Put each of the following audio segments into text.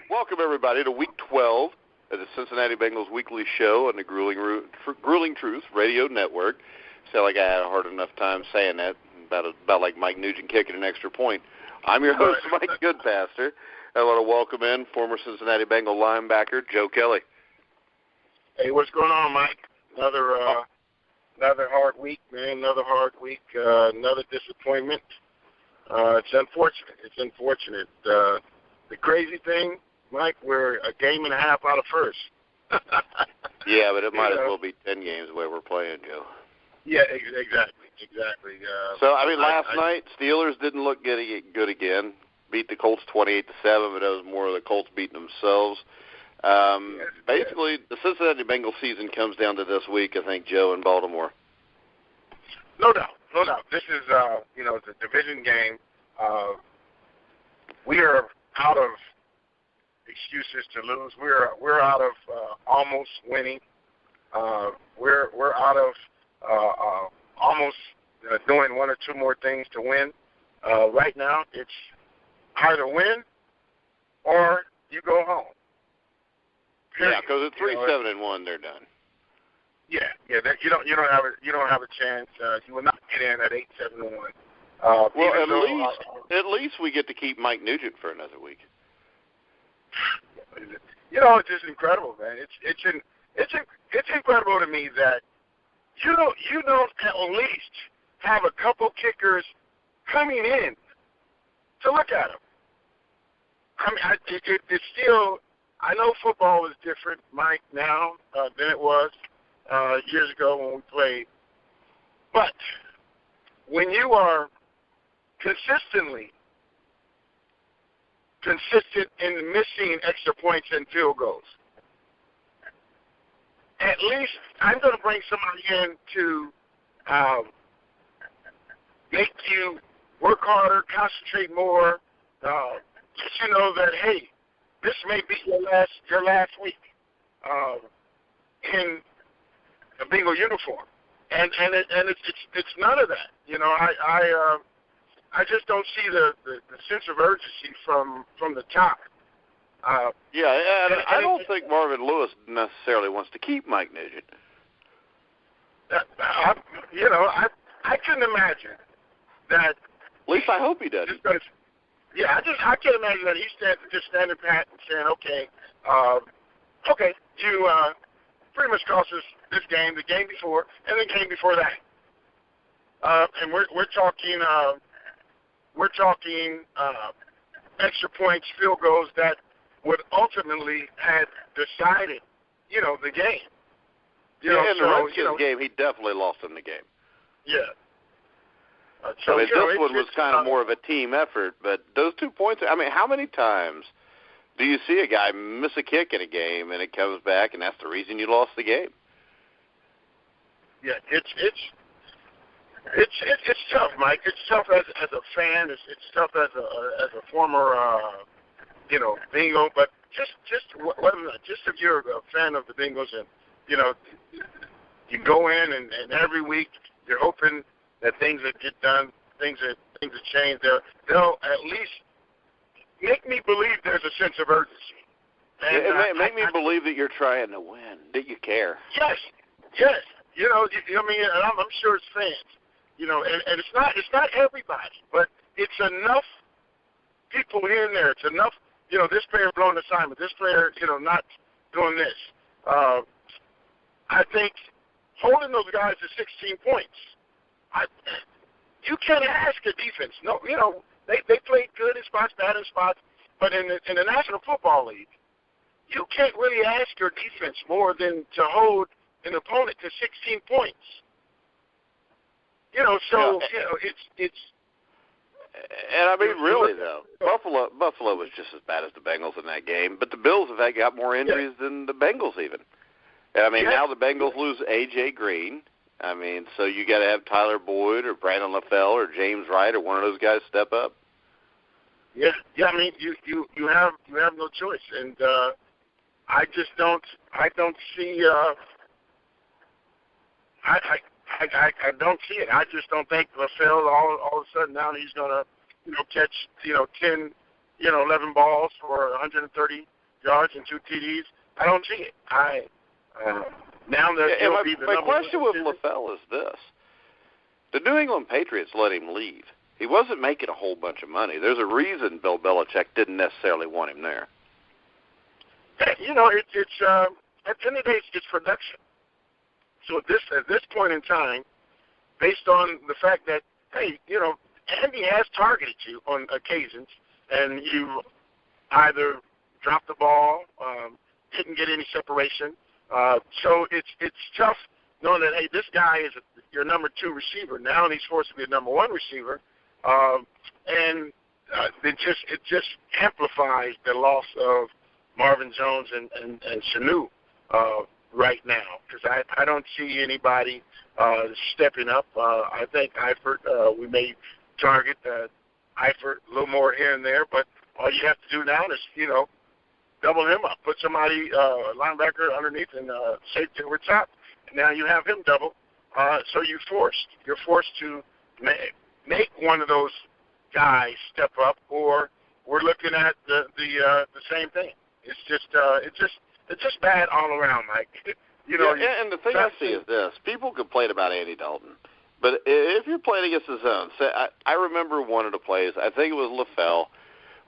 Welcome, everybody, to Week 12 of the Cincinnati Bengals weekly show on the Grueling Truth Radio Network. Sound like I had a hard enough time saying that, about like Mike Nugent kicking an extra point. I'm your host, Mike Goodpaster. I want to welcome in former Cincinnati Bengal linebacker Joe Kelly. Hey, what's going on, Mike? Another hard week, man. Another hard week. Another disappointment. It's unfortunate. The crazy thing, Mike, we're a game and a half out of first. Yeah, but it might as well be 10 games the way we're playing, Joe. Yeah, exactly. Last night, Steelers didn't look good again. Beat the Colts 28-7, but it was more of the Colts beating themselves. Basically, the Cincinnati Bengals season comes down to this week, I think, Joe, in Baltimore. No doubt. This is, it's a division game. We are out of excuses to lose. We're out of almost winning. We're out of almost doing one or two more things to win. Right now, it's either win or you go home. Period. Yeah, because at 3-7-1, they're done. Yeah. You don't have a chance. You will not get in at 8-7-1. At least we get to keep Mike Nugent for another week. It's just incredible, man. It's incredible to me that you don't at least have a couple kickers coming in to look at them. I mean, it's still. I know football is different, Mike, now than it was years ago when we played. But when you are consistent in missing extra points and field goals, at least I'm going to bring somebody in to make you work harder, concentrate more, let you know that, hey, this may be your last week in a Bengal uniform, and it's none of that. I just don't see the sense of urgency from the top. I don't think Marvin Lewis necessarily wants to keep Mike Nugent. I couldn't imagine that. At least I hope he doesn't. I can't imagine that he's just standing pat and saying, okay, you pretty much cost us this game, the game before, and the game before that. And we're talking extra points, field goals that would ultimately have decided, the game. In the Redskins game, he definitely lost in the game. Yeah. This one was kind of more of a team effort, but those 2 points, how many times do you see a guy miss a kick in a game and it comes back and that's the reason you lost the game? Yeah, it's tough, Mike. It's tough as a fan. It's tough as a former, Bengal, but just a year ago, fan of the Bengals, and you go in and every week you're hoping that things that get done, things that change. They'll at least make me believe there's a sense of urgency. And make me believe that you're trying to win, that you care. Yes. I'm sure it's fans. And it's not everybody, but it's enough people in there. It's enough. This player blowing assignment. This player, not doing this. I think holding those guys to 16 points. You can't ask a defense. No, they played good in spots, bad in spots, but in the National Football League, you can't really ask your defense more than to hold an opponent to 16 points. It's. And really though, Buffalo was just as bad as the Bengals in that game, but the Bills have got more injuries than the Bengals even. Now the Bengals lose A.J. Green. So you got to have Tyler Boyd or Brandon LaFell or James Wright or one of those guys step up. Yeah. You have no choice, and I just don't. I don't see. I don't see it. I just don't think LaFell all of a sudden now he's gonna catch 10 11 balls for 130 yards and 2 TDs. I don't see it. Now that he'll be the my number question one with LaFell is this. The New England Patriots let him leave. He wasn't making a whole bunch of money. There's a reason Bill Belichick didn't necessarily want him there. You know, it's at the end of the day, it's production. So at this point in time, based on the fact that, hey, you know, Andy has targeted you on occasions, and you either dropped the ball, didn't get any separation. So it's tough knowing that, hey, this guy is your number 2 receiver. Now he's forced to be a number 1 receiver, and it just amplifies the loss of Marvin Jones and Sanu right now, because I don't see anybody stepping up. I think Eifert, we may target Eifert a little more here and there, but all you have to do now is, you know, double him up, put somebody, linebacker underneath and safety over top, and now you have him double. So you're forced to make one of those guys step up, or we're looking at the same thing. It's just bad all around, Mike. You know, and the thing I see is this: people complain about Andy Dalton, but if you're playing against the zone, I remember one of the plays. I think it was LaFell,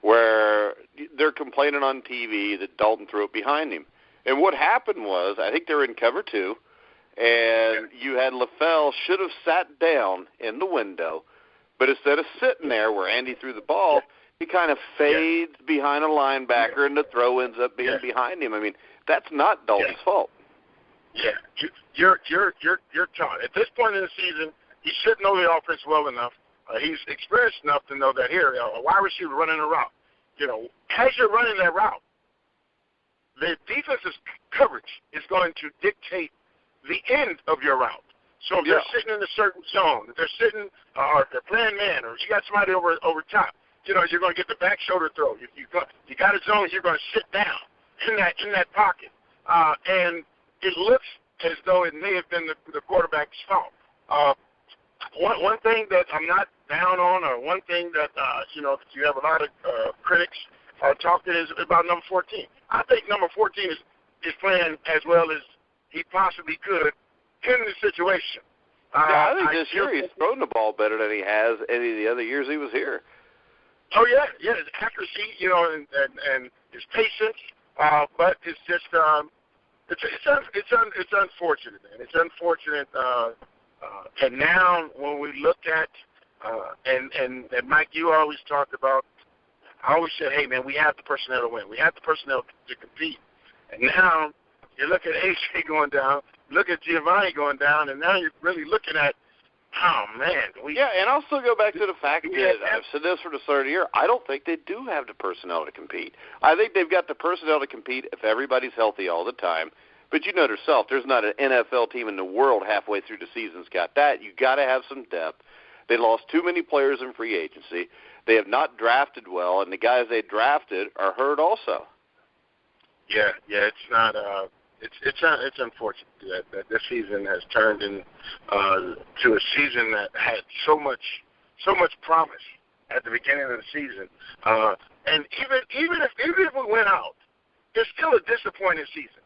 where they're complaining on TV that Dalton threw it behind him. And what happened was, I think they were in cover 2, and you had LaFell should have sat down in the window, but instead of sitting there where Andy threw the ball, he kind of fades behind a linebacker, and the throw ends up being behind him. I mean, that's not Dalton's fault. Yeah, you're taught. At this point in the season, he should know the offense well enough. He's experienced enough to know that here, a wide receiver running a route. You know, as you're running that route, the defense's coverage is going to dictate the end of your route. So if they're sitting in a certain zone, if they're sitting, or if they're playing man, or if you got somebody over top, you know, you're going to get the back shoulder throw. You got a zone, you're going to sit down in that pocket, and it looks as though it may have been the quarterback's fault. One thing that I'm not down on, or one thing that you know, you have a lot of critics talking is about number 14. I think number 14 is playing as well as he possibly could in the situation. I think this year he's thrown the ball better than he has any of the other years he was here. Oh yeah, his accuracy, you know, and his patience, but it's just it's unfortunate, man. It's unfortunate. And now when we look at and Mike, you always talked about. I always said, hey man, we have the personnel to win. We have the personnel to compete. And now you look at AJ going down, look at Giovanni going down, and now you're really looking at, oh man. And I'll still go back to the fact that I've said this for the third year. I don't think they do have the personnel to compete. I think they've got the personnel to compete if everybody's healthy all the time. But you know yourself, there's not an NFL team in the world halfway through the season's got that. You got to have some depth. They lost too many players in free agency. They have not drafted well, and the guys they drafted are hurt also. Yeah, it's not. It's unfortunate that this season has turned into a season that had so much promise at the beginning of the season, and even if we went out, it's still a disappointing season.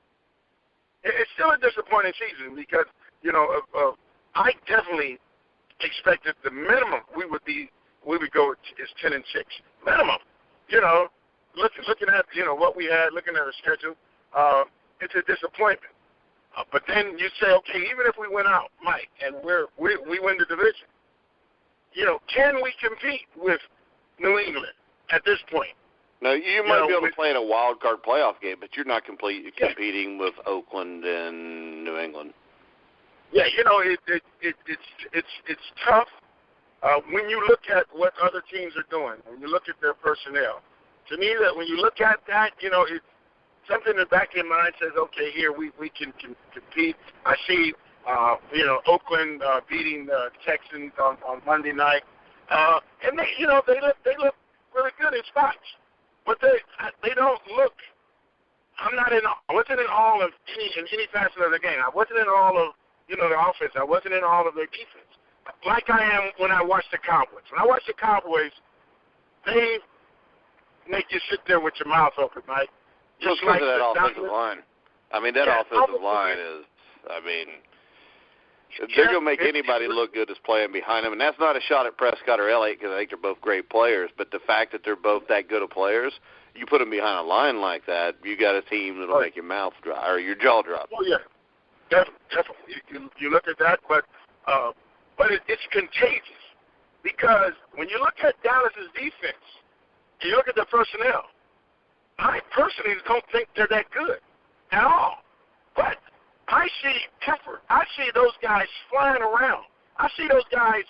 It's still a disappointing season because, you know, I definitely expected the minimum we would go is 10-6 minimum. You know, looking at, you know, what we had, looking at the schedule, it's a disappointment. But then you say, okay, even if we went out, Mike, and we win the division, you know, can we compete with New England at this point? No, you might be able to play in a wild card playoff game, but you're not competing with Oakland and New England. Yeah, you know, it's tough when you look at what other teams are doing. When you look at their personnel, to me, that when you look at that, you know, it's something in the back of your mind says, okay, here we can compete. I see, you know, Oakland beating the Texans on Monday night, and they, you know, they look really good in spots. But they don't look. I wasn't in all of any facet of the game. I wasn't in all of, you know, the offense. I wasn't in all of their defense. Like I am when I watch the Cowboys. When I watch the Cowboys, they make you sit there with your mouth open, Mike. Just like of that offensive line. I mean, that offensive line is, they're going to make anybody look good as playing behind them. And that's not a shot at Prescott or Elliott because I think they're both great players. But the fact that they're both that good of players, you put them behind a line like that, you got a team that'll make your mouth dry or your jaw drop. Oh, yeah. Definitely. You look at that, but it's contagious because when you look at Dallas's defense, and you look at their personnel, I personally don't think they're that good at all. But I see effort. I see those guys flying around. I see those guys,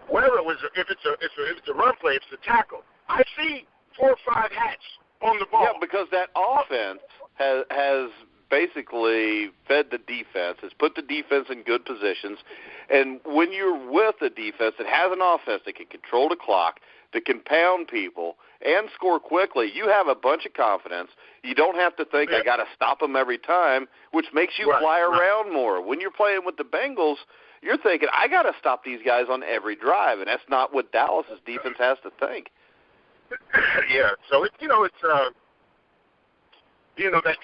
whatever it was, if it's a run play, if it's a tackle. I see 4 or 5 hats on the ball. Yeah, because that offense has basically fed the defense, has put the defense in good positions. And when you're with a defense that has an offense that can control the clock, that can pound people and score quickly, you have a bunch of confidence. You don't have to think, I got to stop them every time, which makes you fly around more. When you're playing with the Bengals, you're thinking, I got to stop these guys on every drive, and that's not what Dallas's defense has to think. Yeah, so that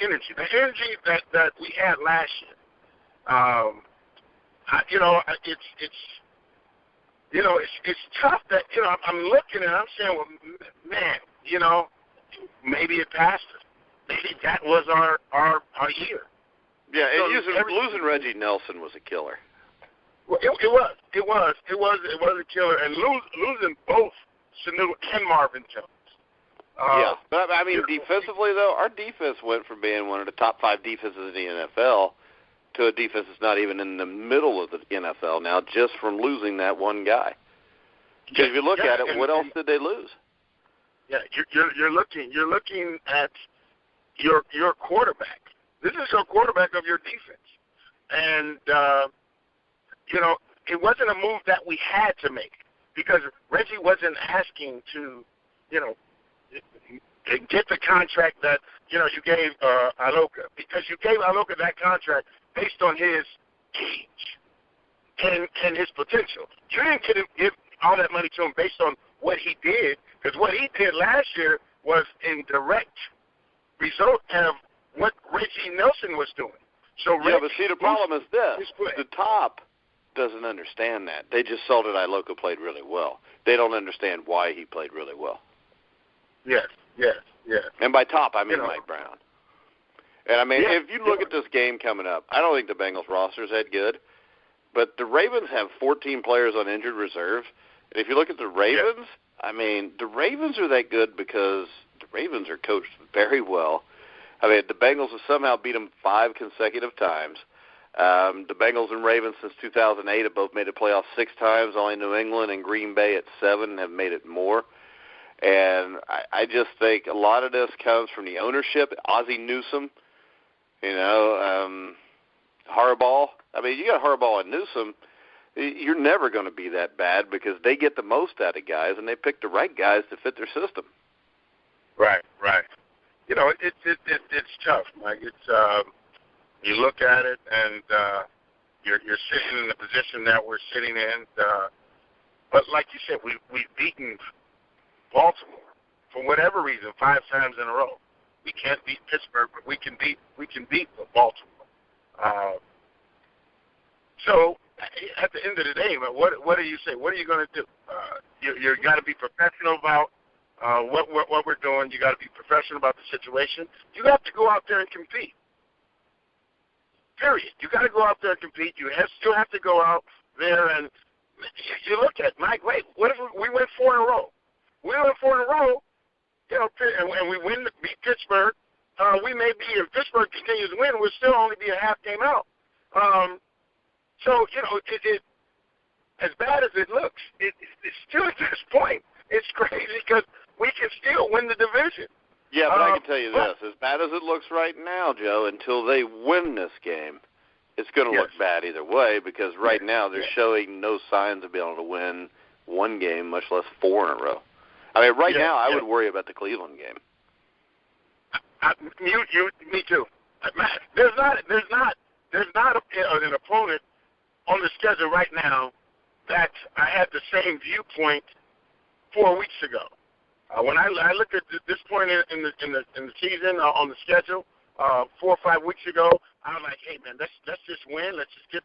energy that we had last year. It's tough that I'm looking and I'm saying, well, man, maybe it passed us. Maybe that was our year. Yeah, and losing Reggie Nelson was a killer. Well, it was a killer, and losing both Sanu and Marvin Jones. Yeah, but I mean, defensively though, our defense went from being one of the top 5 defenses in the NFL to a defense that's not even in the middle of the NFL now, just from losing that one guy. Because if you look at it, what else did they lose? Yeah, you're looking at your quarterback. This is your quarterback of your defense, and it wasn't a move that we had to make because Reggie wasn't asking to get the contract that you gave Aloka, because you gave Aloka that contract based on his age and his potential. You didn't give all that money to him based on what he did, because what he did last year was in direct result of what Reggie Nelson was doing. So but see, the problem is this. The top doesn't understand that. They just saw that Iloka played really well. They don't understand why he played really well. Yes. And by top, I mean Mike Brown. And, I mean, if you look at this game coming up, I don't think the Bengals roster is that good, but the Ravens have 14 players on injured reserve. And if you look at the Ravens, I mean, the Ravens are that good because the Ravens are coached very well. I mean, the Bengals have somehow beat them 5 consecutive times. The Bengals and Ravens since 2008 have both made the playoffs 6 times. Only New England and Green Bay at 7 have made it more. And I just think a lot of this comes from the ownership. Ozzie Newsome, Harbaugh. I mean, you got Harbaugh and Newsome, you're never going to be that bad because they get the most out of guys, and they pick the right guys to fit their system. Right. It's tough, Mike. It's you look at it, and you're sitting in the position that we're sitting in. But like you said, we've beaten Baltimore for whatever reason 5 times in a row. We can't beat Pittsburgh, but we can beat Baltimore. So at the end of the day, what do you say? What are you going to do? You got to be professional about what we're doing. You got to be professional about the situation. You have to go out there and compete. Period. You got to go out there and compete. You still have to go out there and you look at Mike. Wait, what if we win 4 in a row? We win 4 in a row, and we beat Pittsburgh. We may be, if Pittsburgh continues to win, we'll still only be a half game out. So, it as bad as it looks, it's still at this point, it's crazy because we can still win the division. Yeah, but I can tell you this. As bad as it looks right now, Joe, until they win this game, it's going to look bad either way because right now they're showing no signs of being able to win 1 game, much less 4 in a row. I mean, right now I would worry about the Cleveland game. Me too. There's not an opponent on the schedule right now that I had the same viewpoint 4 weeks ago. When I look at this point in the season on the schedule, 4 or 5 weeks ago, I was like, hey man, let's just win. Let's just get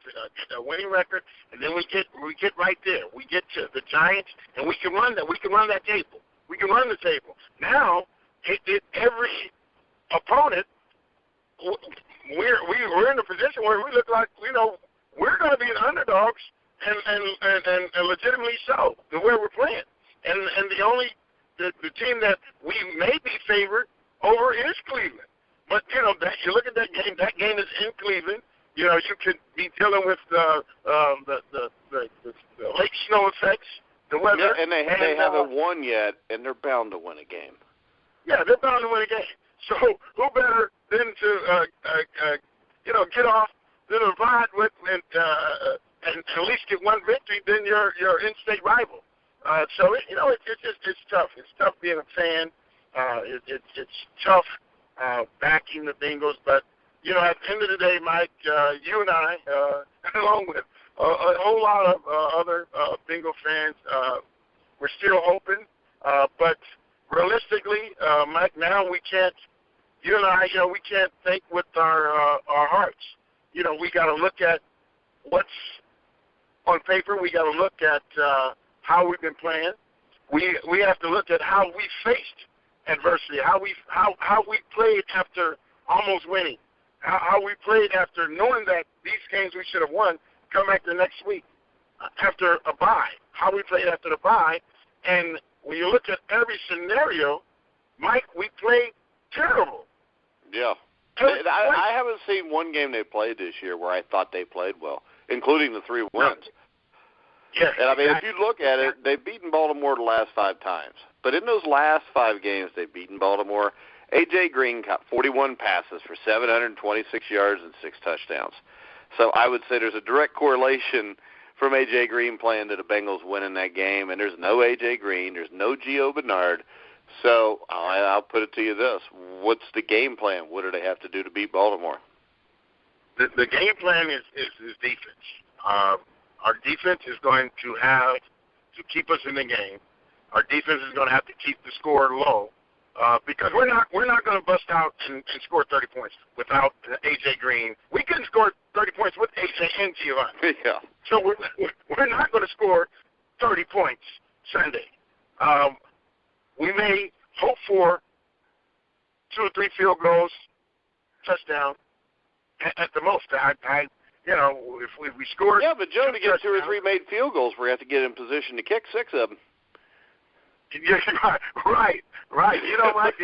a winning record, and then we get right there. We get to the Giants, and we can run that. We can run that table. We can run the table. Now, every opponent, we're in a position where we look like we're going to be underdogs, and legitimately so the way we're playing. And the team that we may be favored over is Cleveland. But you look at that game. That game is in Cleveland. You could be dealing with the late snow effects, the weather. Yeah, and they haven't won yet, and they're bound to win a game. Yeah, they're bound to win a game. So who better than to get off the ride with and at least get one victory than your in-state rival. So it's tough. It's tough being a fan. It's tough backing the Bengals, but at the end of the day, Mike, you and I, along with a whole lot of other Bengal fans, we're still hoping. But realistically, Mike, now we can't. You and I, we can't think with our hearts. We got to look at what's on paper. We got to look at how we've been playing. We have to look at how we faced adversity, how we played after almost winning, how we played after knowing that these games we should have won come back the next week after a bye, how we played after the bye. And when you look at every scenario, Mike, we played terrible. Yeah. I haven't seen one game they played this year where I thought they played well, including the 3 wins. Yeah, and I mean, if you look at it, they've beaten Baltimore the last 5 times. But in those last 5 games they've beaten Baltimore, A.J. Green caught 41 passes for 726 yards and 6 touchdowns. So I would say there's a direct correlation from A.J. Green playing to the Bengals winning that game. And there's no A.J. Green. There's no Gio Bernard. So I'll put it to you this. What's the game plan? What do they have to do to beat Baltimore? The game plan is defense. Our defense is going to have to keep us in the game. Our defense is going to have to keep the score low because we're not going to bust out and score 30 points without A.J. Green. We couldn't score 30 points with A.J. and Giovanni. Yeah. So we're not going to score 30 points Sunday. We may hope for 2 or 3 field goals, touchdown at the most. If we score. Yeah, but Joe, to get 2 or 3 made field goals, we have to get in position to kick 6 of them. Yeah, right. Mike,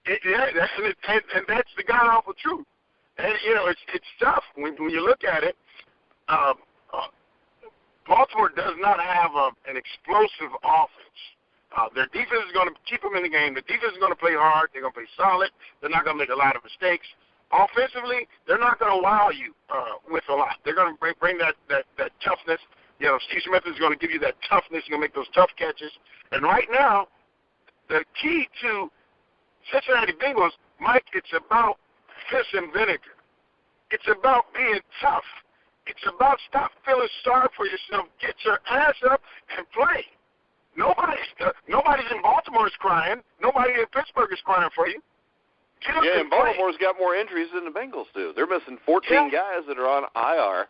and that's the god awful truth. And it's tough when you look at it. Baltimore does not have an explosive offense. Their defense is going to keep them in the game. The defense is going to play hard. They're going to play solid. They're not going to make a lot of mistakes. Offensively, they're not going to wow you with a lot. They're going to bring that toughness. Steve Smith is going to give you that toughness. He's going to make those tough catches. And right now, the key to Cincinnati Bengals, Mike, it's about piss and vinegar. It's about being tough. It's about stop feeling sorry for yourself. Get your ass up and play. Nobody's in Baltimore is crying. Nobody in Pittsburgh is crying for you. Yeah, and Baltimore's got more injuries than the Bengals do. They're missing 14 guys that are on IR.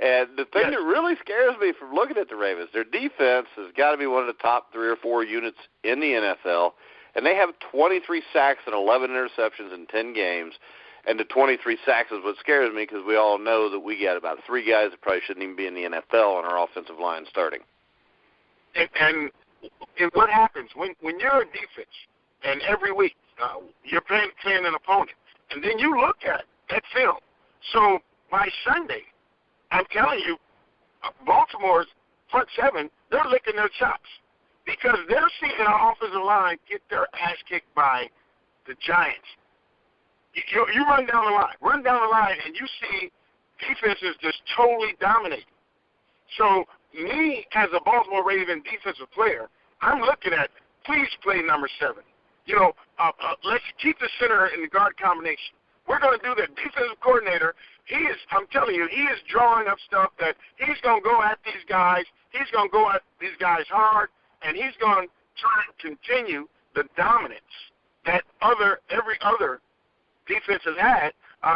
And the thing that really scares me from looking at the Ravens, their defense has got to be one of the top 3 or 4 units in the NFL. And they have 23 sacks and 11 interceptions in 10 games. And the 23 sacks is what scares me because we all know that we got about 3 guys that probably shouldn't even be in the NFL on our offensive line starting. And what happens when you're a defense and every week you're playing an opponent, and then you look at that film. So by Sunday, I'm telling you, Baltimore's front 7, they're licking their chops because they're seeing our offensive line get their ass kicked by the Giants. You run down the line, and you see defenses just totally dominating. So me, as a Baltimore Raven defensive player, I'm looking at, please play number 7. Let's keep the center in the guard combination. We're going to do that. Defensive coordinator, I'm telling you, he is drawing up stuff that he's going to go at these guys. He's going to go at these guys hard, and he's going try to continue the dominance that every other defense has had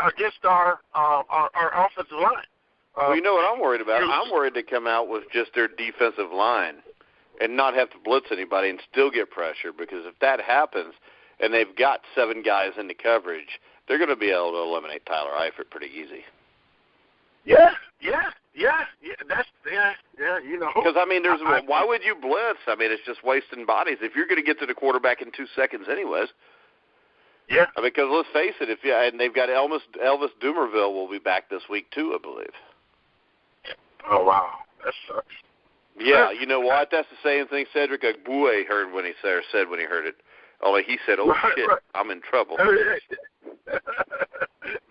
against our offensive line. Well, you know what I'm worried about? I'm worried to come out with just their defensive line and not have to blitz anybody and still get pressure, because if that happens and they've got 7 guys into coverage, they're going to be able to eliminate Tyler Eifert pretty easy. Yeah. You know. Because, I mean, why would you blitz? I mean, it's just wasting bodies. If you're going to get to the quarterback in 2 seconds anyways. Yeah. I mean, because let's face it, and they've got Elvis Dumerville will be back this week too, I believe. Oh, wow. That sucks. Yeah, you know what? That's the same thing Cedric Agboué said when he heard it. Only he said, "Oh shit, right. I'm in trouble."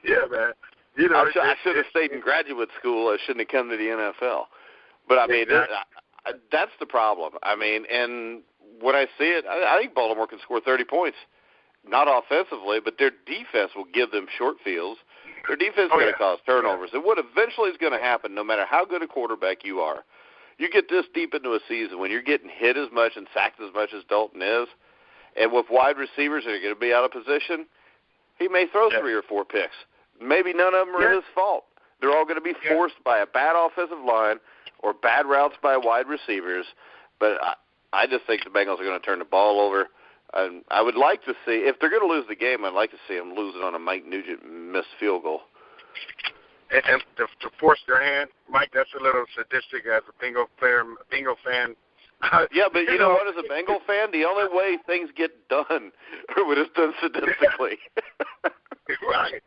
Yeah, man. You know, I should have stayed in graduate school. I shouldn't have come to the NFL. But I mean, exactly. That's the problem. I mean, and when I see it, I think Baltimore can score 30 points. Not offensively, but their defense will give them short fields. Their defense is going to cause turnovers. And what eventually is going to happen, no matter how good a quarterback you are, you get this deep into a season when you're getting hit as much and sacked as much as Dalton is, and with wide receivers that are going to be out of position, he may throw 3 or 4 picks. Maybe none of them are his fault. They're all going to be forced by a bad offensive line or bad routes by wide receivers. But I just think the Bengals are going to turn the ball over. And I would like to see, if they're going to lose the game, I'd like to see them lose it on a Mike Nugent missed field goal. And to force their hand, Mike, that's a little sadistic as a Bengal fan. Yeah, but you know what? As a Bengal fan, the only way things get done are when it's done sadistically.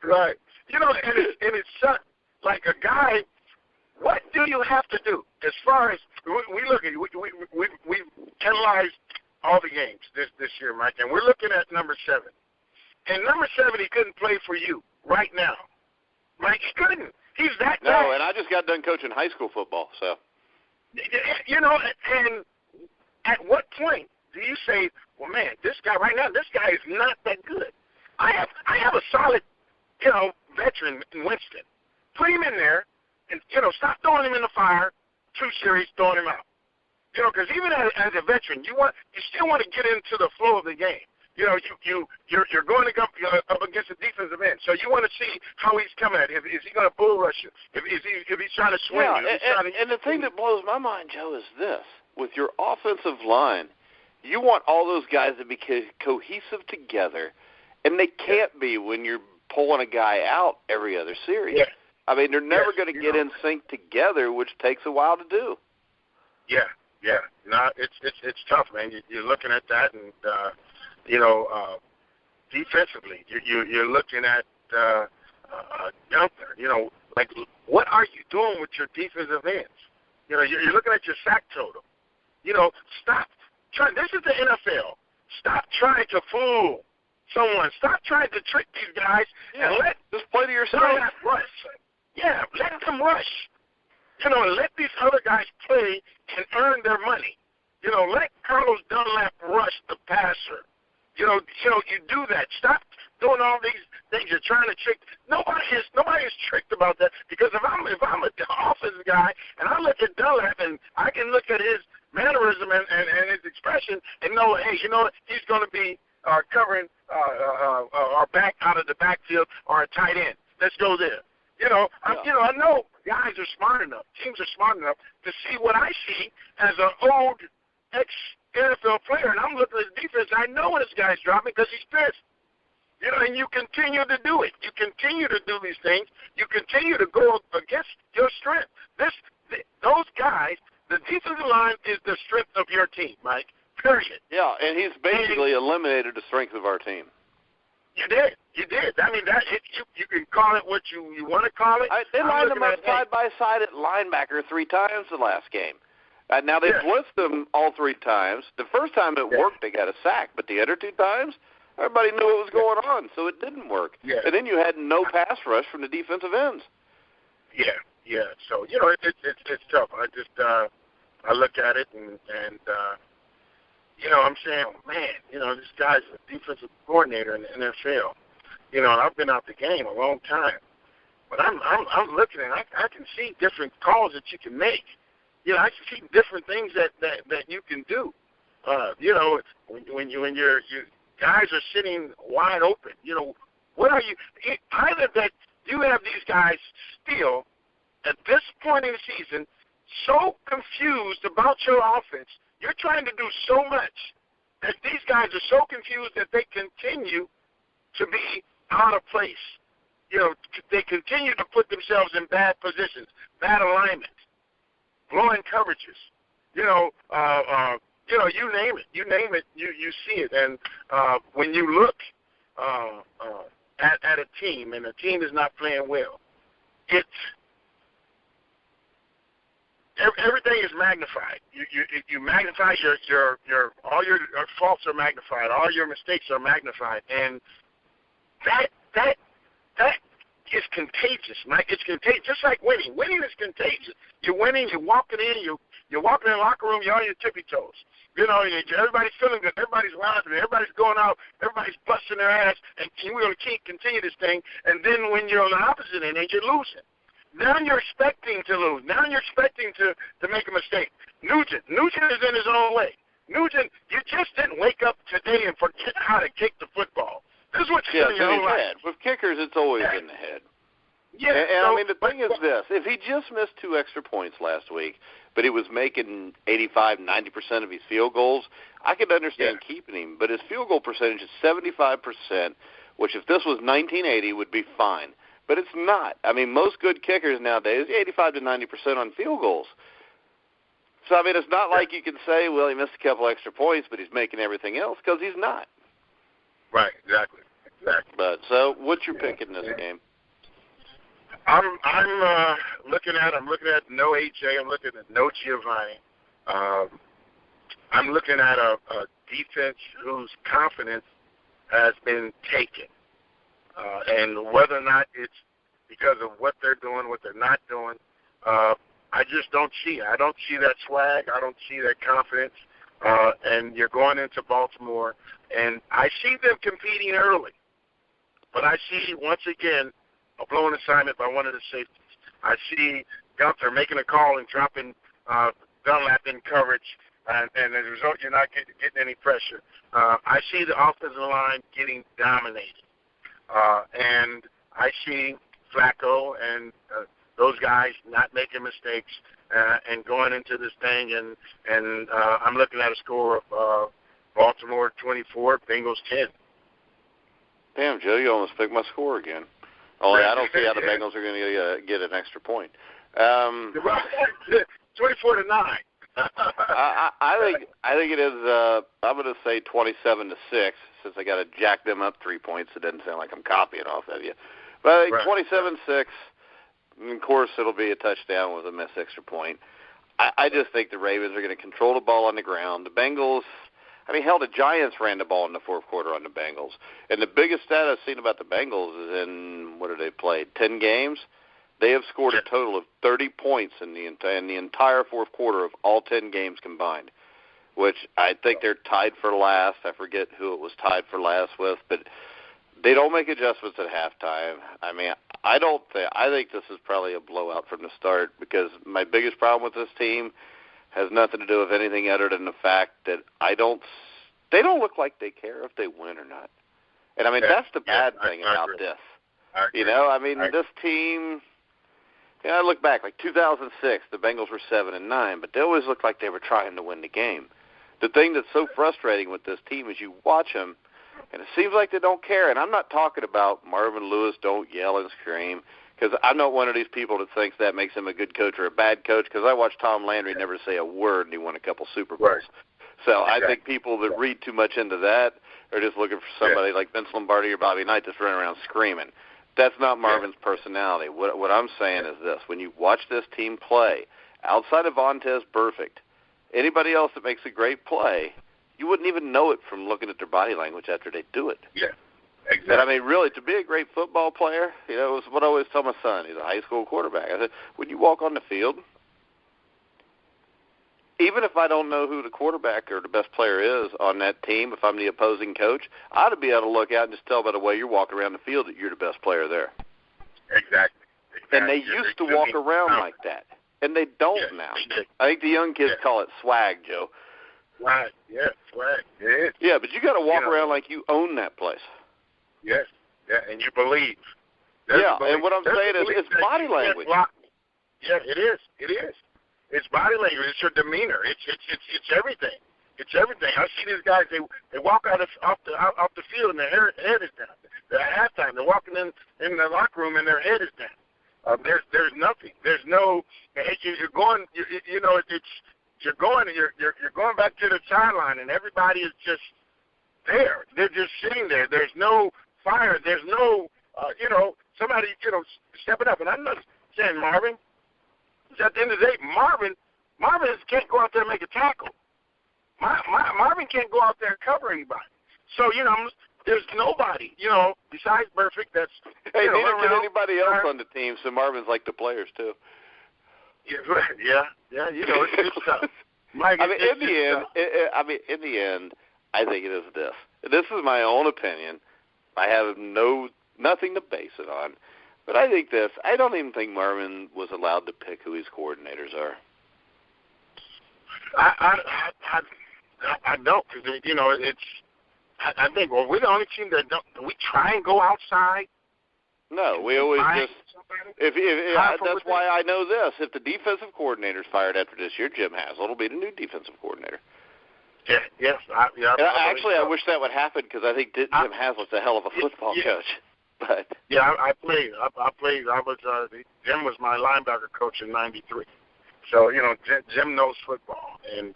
Right. You know, and it's such, like a guy. What do you have to do as far as we look at? We analyzed all the games this year, Mike, and we're looking at number 7. And number 7, he couldn't play for you right now. Mike, he couldn't. He's that guy. No, and I just got done coaching high school football, so. You know, and at what point do you say, well, man, this guy right now, this guy is not that good. I have a solid, veteran in Winston. Put him in there and, stop throwing him in the fire, 2 series, throwing him out. Because even as a veteran, you still want to get into the flow of the game. You're going up against a defensive end, so you want to see how he's coming at it. Is he going to bull rush you? If he's trying to swing you? And the thing that blows my mind, Joe, is this: with your offensive line, you want all those guys to be cohesive together, and they can't be when you're pulling a guy out every other series. Yeah. I mean, they're never going to get in sync together, which takes a while to do. Yeah. No, it's tough, man. You're looking at that, and defensively, you're looking at Gunther. Like, what are you doing with your defensive ends? You're looking at your sack total. Stop trying. This is the NFL. Stop trying to fool someone. Stop trying to trick these guys and just play to your strength. Rush. Yeah, let them rush. Let these other guys play and earn their money. Let Carlos Dunlap rush the passer. You do that. Stop doing all these things. You're trying to trick. Nobody is tricked about that, because if I'm an offensive guy and I look at Dunlap and I can look at his mannerism and his expression and know, hey, he's going to be covering our back out of the backfield or a tight end. Let's go there. I know guys are smart enough, teams are smart enough to see what I see as an old ex-NFL player, and I'm looking at the defense. I know when this guy's dropping because he's pissed. And you continue to do it. You continue to do these things. You continue to go against your strength. Those guys, the defensive line is the strength of your team, Mike. Period. Yeah, and he's basically eliminated the strength of our team. You did. I mean, you can call it what you want to call it. They lined them up side by side at linebacker 3 times the last game. Now, they blitzed them all 3 times. The first time it worked, they got a sack. But the other 2 times, everybody knew what was going on, so it didn't work. Yeah. And then you had no pass rush from the defensive ends. Yeah. So, it's tough. I look at it and I'm saying, man, this guy's a defensive coordinator in the NFL. And I've been out the game a long time. But I'm looking and I can see different calls that you can make. I can see different things that you can do. When your guys are sitting wide open, what are you? Either that you have these guys still at this point in the season so confused about your offense. You're trying to do so much that these guys are so confused that they continue to be out of place. They continue to put themselves in bad positions, bad alignment, blowing coverages. You name it. You name it, you see it. And when you look at a team and a team is not playing well, everything is magnified. You magnify your all your faults are magnified, all your mistakes are magnified, and that is contagious, Mike. It's contagious, just like winning. Winning is contagious. You're winning. You're walking in. You're walking in the locker room. You're on your tippy toes. Everybody's feeling good. Everybody's laughing. Everybody's going out. Everybody's busting their ass. And we're going to continue this thing. And then when you're on the opposite end, you're losing. Now you're expecting to lose. Now you're expecting to make a mistake. Nugent is in his own way. Nugent, you just didn't wake up today and forget how to kick the football. This is what you're doing in your life. With kickers, it's always in the head. Yeah, and the thing is this. If he just missed 2 extra points last week, but he was making 85, 90% of his field goals, I could understand keeping him. But his field goal percentage is 75%, which if this was 1980 would be fine. But it's not. I mean, most good kickers nowadays, 85 to 90% on field goals. So, I mean, it's not like you can say, well, he missed a couple extra points, but he's making everything else, because he's not. Right, exactly. But so, what's your pick in this game? I'm looking at no AJ. I'm looking at no Giovanni. I'm looking at a defense whose confidence has been taken, and whether or not it's because of what they're doing, what they're not doing, I just don't see it. I don't see that swag. I don't see that confidence. And you're going into Baltimore, and I see them competing early. But I see, once again, a blown assignment by one of the safeties. I see Gunther making a call and dropping Dunlap in coverage, and as a result, you're not getting any pressure. I see the offensive line getting dominated. And I see Flacco and those guys not making mistakes and going into this thing, and I'm looking at a score of Baltimore 24, Bengals 10. Damn, Joe, you almost picked my score again. Only I don't see how the Bengals are going to get an extra point. 24-9. I think it is. I'm going to say 27-6, since I got to jack them up 3 points. It doesn't sound like I'm copying off of you, but I think 27-6. Of course, it'll be a touchdown with a missed extra point. I just think the Ravens are going to control the ball on the ground. The Bengals, I mean, hell, the Giants ran the ball in the fourth quarter on the Bengals. And the biggest stat I've seen about the Bengals is in, what have they played, 10 games? They have scored a total of 30 points in the entire fourth quarter of all 10 games combined, which I think they're tied for last. I forget who it was tied for last with, but they don't make adjustments at halftime. I mean, I think this is probably a blowout from the start, because my biggest problem with this team has nothing to do with anything other than the fact that they don't look like they care if they win or not. And I mean, that's the bad thing about this. This team, I look back, like 2006, the Bengals were 7-9, but they always looked like they were trying to win the game. The thing that's so frustrating with this team is you watch them, and it seems like they don't care. And I'm not talking about Marvin Lewis, don't yell and scream, because I'm not one of these people that thinks that makes him a good coach or a bad coach, because I watched Tom Landry never say a word, and he won a couple Super Bowls. Right. So I think people that read too much into that are just looking for somebody like Vince Lombardi or Bobby Knight just running around screaming. That's not Marvin's personality. What I'm saying is this. When you watch this team play, outside of Vontaze Burfict, anybody else that makes a great play, you wouldn't even know it from looking at their body language after they do it. Yeah, exactly. And I mean, really, to be a great football player, it was what I always tell my son. He's a high school quarterback. I said, when you walk on the field, even if I don't know who the quarterback or the best player is on that team, if I'm the opposing coach, I ought to be able to look out and just tell by the way you're walking around the field that you're the best player there. Exactly. And they used to walk around like that, and they don't now. I think the young kids call it swag, Joe. Right. Yeah. Swag. It is. Yeah, but you got to walk around like you own that place. Yes. Yeah, and you believe. And what I'm saying is it's body language. Yeah, it is. It is. It's body language. It's your demeanor. It's everything. It's everything. I see these guys. They walk off the field and their head is down. They're at halftime. They're walking in the locker room and their head is down. There's nothing. There's no. You're going. You're going back to the sideline and everybody is just there. They're just sitting there. There's no fire. There's no. Somebody stepping up. And I'm not saying Marvin. At the end of the day, Marvin can't go out there and make a tackle. Marvin can't go out there and cover anybody. So, there's nobody, besides Burfict that's... Hey, neither can anybody else on the team, so Marvin's like the players, too. Yeah, it's tough. Mike, in the end, I think it is this. This is my own opinion. I have nothing to base it on. But I think this. I don't even think Marvin was allowed to pick who his coordinators are. I don't, because it's. I think we're the only team that don't. Do we try and go outside? No, we always just. That's why I know this. If the defensive coordinator's fired after this year, Jim Haslett will be the new defensive coordinator. Yeah. Yes. I wish that would happen because I think Jim Haslett's a hell of a football coach. But I played. Jim was my linebacker coach in '93. So Jim knows football, and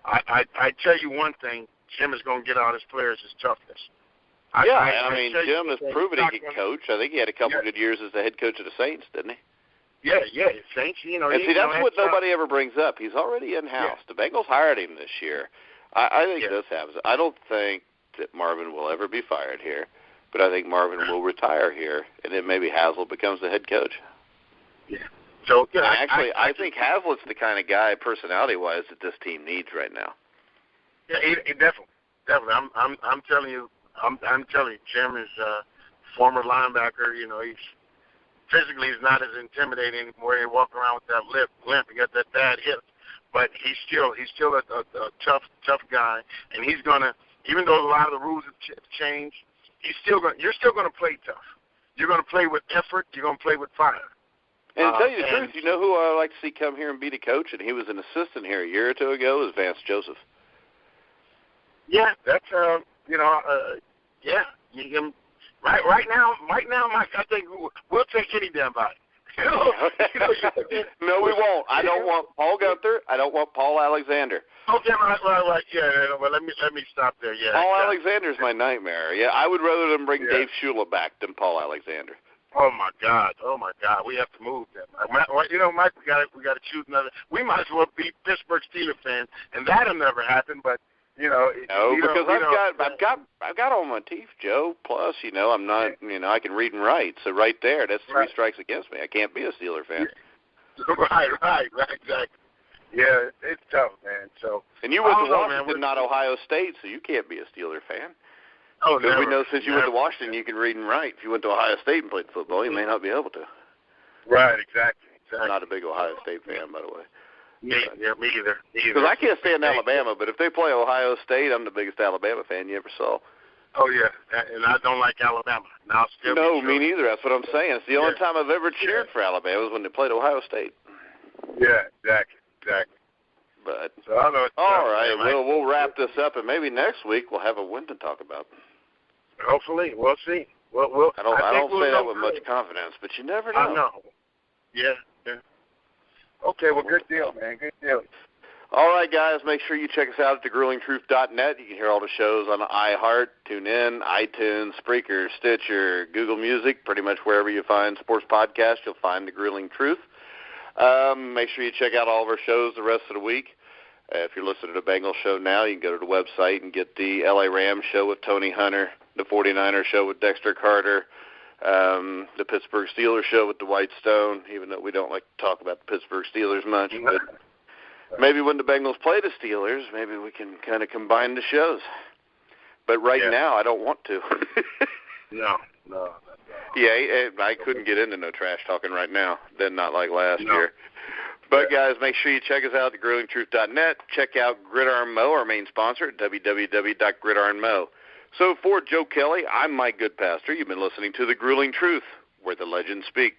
I tell you one thing: Jim is going to get out his players his toughness. Jim has proven he can coach. I think he had a couple good years as the head coach of the Saints, didn't he? Yeah, Saints. And see, that's what nobody ever brings up. He's already in house. Yeah. The Bengals hired him this year. I think this happens. I don't think that Marvin will ever be fired here. But I think Marvin will retire here, and then maybe Haslett becomes the head coach. Yeah. So I think Haslett's the kind of guy, personality-wise, that this team needs right now. Yeah, he definitely. I'm telling you, Jim is a former linebacker. He's physically not as intimidating anymore. He walk around with that limp. He got that bad hip, but he's still a tough guy, and he's gonna. Even though a lot of the rules have changed. You're still going to play tough. You're going to play with effort. You're going to play with fire. And to tell you the truth, you know who I like to see come here and be the coach, and he was an assistant here a year or two ago, is Vance Joseph. Yeah, that's Right now, Mike, I think we'll take any damn body. No, we won't. I don't want Paul Gunther. I don't want Paul Alexander. Okay, right. Yeah, well, let me stop there. Yeah. Paul Alexander's my nightmare. Yeah, I would rather them bring Dave Shula back than Paul Alexander. Oh my God! We have to move them. Mike, we got to choose another. We might as well be Pittsburgh Steelers fans, and that'll never happen. But no, because I've got all my teeth, Joe. Plus, I'm not. I can read and write. So right there, that's three strikes against me. I can't be a Steeler fan. Right, exactly. Yeah, it's tough, man. So. And you went to Washington, not Ohio State, so you can't be a Steeler fan. Oh, because we know since you went to Washington, you can read and write. If you went to Ohio State and played football, you may not be able to. Right, exactly. I'm not a big Ohio State fan, by the way. Me either. Because I can't stand Alabama, but if they play Ohio State, I'm the biggest Alabama fan you ever saw. Oh, yeah, and I don't like Alabama. No, me neither. That's what I'm saying. It's the only time I've ever cheered for Alabama was when they played Ohio State. Yeah, exactly. But so I know all right, we'll wrap this up, and maybe next week we'll have a win to talk about. Hopefully, we'll see. I don't say that with much confidence, but you never know. I know. Yeah. Okay, well, good deal, man. Good deal. All right, guys, make sure you check us out at thegruelingtruth.net. You can hear all the shows on iHeart, TuneIn, iTunes, Spreaker, Stitcher, Google Music, pretty much wherever you find sports podcasts, you'll find The Grueling Truth. Make sure you check out all of our shows the rest of the week. If you're listening to the Bengals show now, you can go to the website and get the LA Rams show with Tony Hunter, the 49ers show with Dexter Carter, the Pittsburgh Steelers show with Dwight Stone, even though we don't like to talk about the Pittsburgh Steelers much. But maybe when the Bengals play the Steelers, maybe we can kind of combine the shows. But right now, I don't want to. No. Yeah, I couldn't get into no trash talking right now. Then not like last year. But, guys, make sure you check us out at grillingtruth.net. Check out Gridiron Mo, our main sponsor, at www.gridironmo. So for Joe Kelly, I'm Mike Goodpaster. You've been listening to The Grueling Truth, where the legends speak.